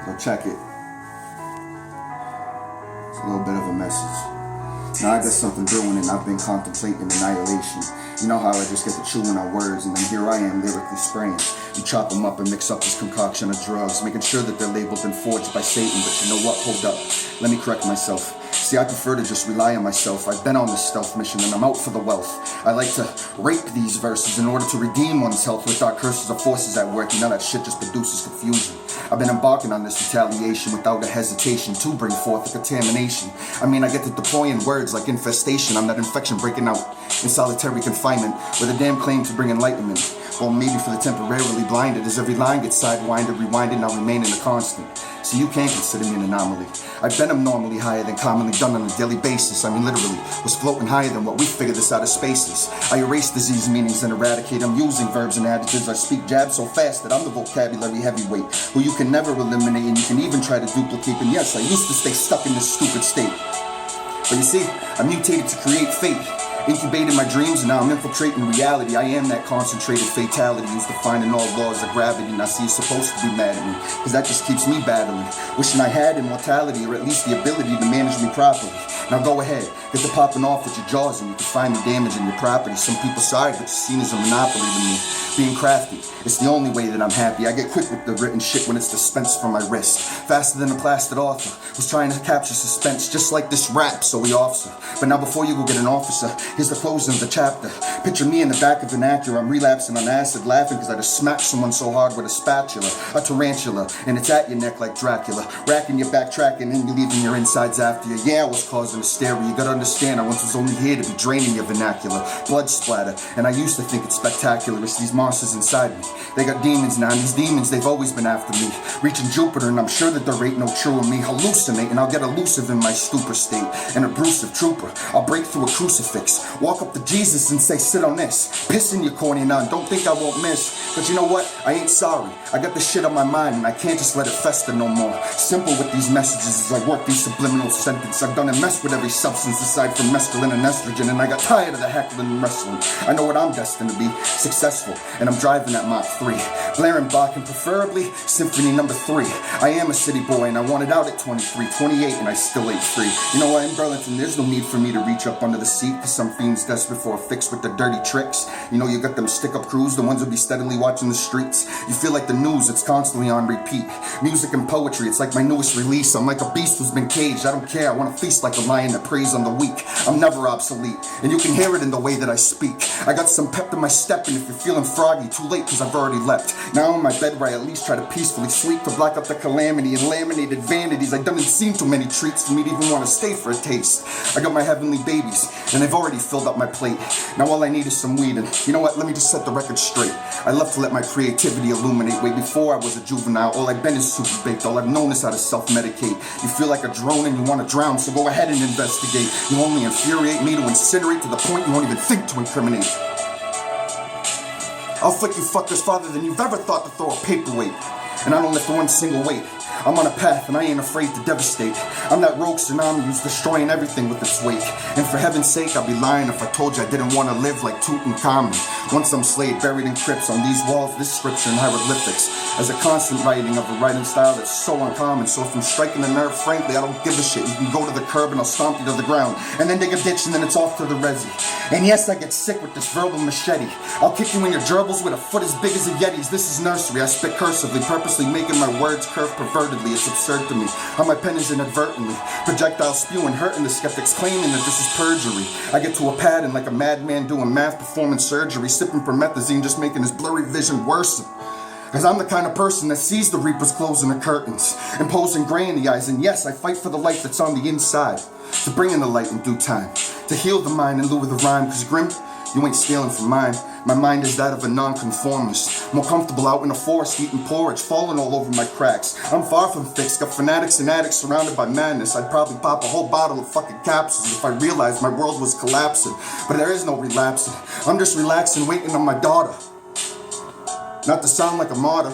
So check it. It's a little bit of a message. Now I got something brewing and I've been contemplating annihilation. You know how I just get to chewing on words and then here I am lyrically spraying. You chop them up and mix up this concoction of drugs, making sure that they're labeled and forged by Satan. But you know what? Hold up. Let me correct myself. See, I prefer to just rely on myself. I've been on this stealth mission and I'm out for the wealth. I like to rape these verses in order to redeem one's health with dark curses of forces at work. You know that shit just produces confusion. I've been embarking on this retaliation without a hesitation to bring forth a contamination. I mean, I get to deploying words like infestation. I'm that infection breaking out in solitary confinement with a damn claim to bring enlightenment. Well, maybe for the temporarily blinded, as every line gets sidewinded, rewinded, now remaining a constant. So you can't consider me an anomaly. I've been abnormally higher than commonly done on a daily basis. I mean, literally, was floating higher than what we figure this out of spaces. I erase disease meanings and eradicate. I'm using verbs and adjectives. I speak jabs so fast that I'm the vocabulary heavyweight, who you can never eliminate and you can even try to duplicate. And yes, I used to stay stuck in this stupid state. But you see, I mutated to create fate. Incubated my dreams and now I'm infiltrating reality. I am that concentrated fatality who's defining all laws of gravity. Now see, you're supposed to be mad at me, cause that just keeps me battling. Wishing I had immortality or at least the ability to manage me properly. Now go ahead, get to popping off with your jaws and you can find me damaging your property. Some people sorry, but you're seen as a monopoly to me. Being crafty, it's the only way that I'm happy. I get quick with the written shit when it's dispensed from my wrist. Faster than a plastered author was trying to capture suspense, just like this rap, so we officer. But now before you go get an officer, here's the closing of the chapter. Picture me in the back of an Acura, I'm relapsing on acid, laughing because I just smacked someone so hard with a spatula, a tarantula, and it's at your neck like Dracula, racking your backtracking and you leaving your insides after you. Yeah, I was causing hysteria. You gotta understand, I once was only here to be draining your vernacular, blood splatter, and I used to think it's spectacular. It's these monsters inside me. They got demons now, and these demons, they've always been after me. Reaching Jupiter, and I'm sure that there ain't no true in me. Hallucinating, I'll get elusive in my stupor state. An abusive trooper, I'll break through a crucifix, walk up to Jesus and say, sit on this. Piss in your corny nun, don't think I won't miss. But you know what? I ain't sorry. I got this shit on my mind, and I can't just let it fester no more. Simple with these messages as I work these subliminal sentences. I've done and messed with every substance aside from mescaline and estrogen, and I got tired of the heckling and wrestling. I know what I'm destined to be, successful, and I'm driving at Mach 3, blaring Bach and preferably Symphony number 3. I am a city boy and I wanted out at 23, 28 and I still ain't free. You know what, in Burlington there's no need for me to reach up under the seat, cause some fiends desperate for a fix with their dirty tricks. You know you got them stick up crews, the ones who be steadily watching the streets. You feel like the news, it's constantly on repeat. Music and poetry, it's like my newest release. I'm like a beast who's been caged, I don't care, I wanna feast like a lion that preys on the weak. I'm never obsolete, and you can hear it in the way that I speak. I got some pep in my step, and if you're feeling froggy, too late cause I've already leapt. Now in my bed where I at least try to peacefully sleep, to block up the calamity and laminated vanities. I done seen too many treats for me to even want to stay for a taste. I got my heavenly babies and they've already filled up my plate. Now all I need is some weed, and you know what, let me just set the record straight. I love to let my creativity illuminate. Way before I was a juvenile, all I've been is super baked. All I've known is how to self-medicate. You feel like a drone and you want to drown, so go ahead and investigate. You only infuriate me to incinerate to the point you won't even think to incriminate. I'll flick you fuckers farther than you've ever thought to throw a paperweight. And I don't lift one single weight. I'm on a path and I ain't afraid to devastate. I'm that rogue tsunami who's destroying everything with its wake. And for heaven's sake, I'd be lying if I told you I didn't want to live like Tutankhamun. Once I'm slayed, buried in crypts on these walls, this scripture and hieroglyphics as a constant writing of a writing style that's so uncommon. So if I'm striking a nerve, frankly, I don't give a shit. You can go to the curb and I'll stomp you to the ground, and then dig a ditch and then it's off to the resi. And yes, I get sick with this verbal machete. I'll kick you in your gerbils with a foot as big as a Yeti's. This is nursery. I spit cursively, purposely making my words curve pervertedly. It's absurd to me how my pen is inadvertently projectile spewing, hurting the skeptics, claiming that this is perjury. I get to a pattern like a madman doing math, performing surgery, sipping promethazine, just making his blurry vision worse. Cause I'm the kind of person that sees the reapers closing the curtains, imposing gray in the eyes, and yes, I fight for the light that's on the inside, to bring in the light in due time, to heal the mind in lieu of the rhyme, cause grim, you ain't stealing from mine. My mind is that of a nonconformist, more comfortable out in the forest eating porridge, falling all over my cracks. I'm far from fixed, got fanatics and addicts surrounded by madness. I'd probably pop a whole bottle of fucking capsules if I realized my world was collapsing. But there is no relapsing, I'm just relaxing, waiting on my daughter. Not to sound like a martyr,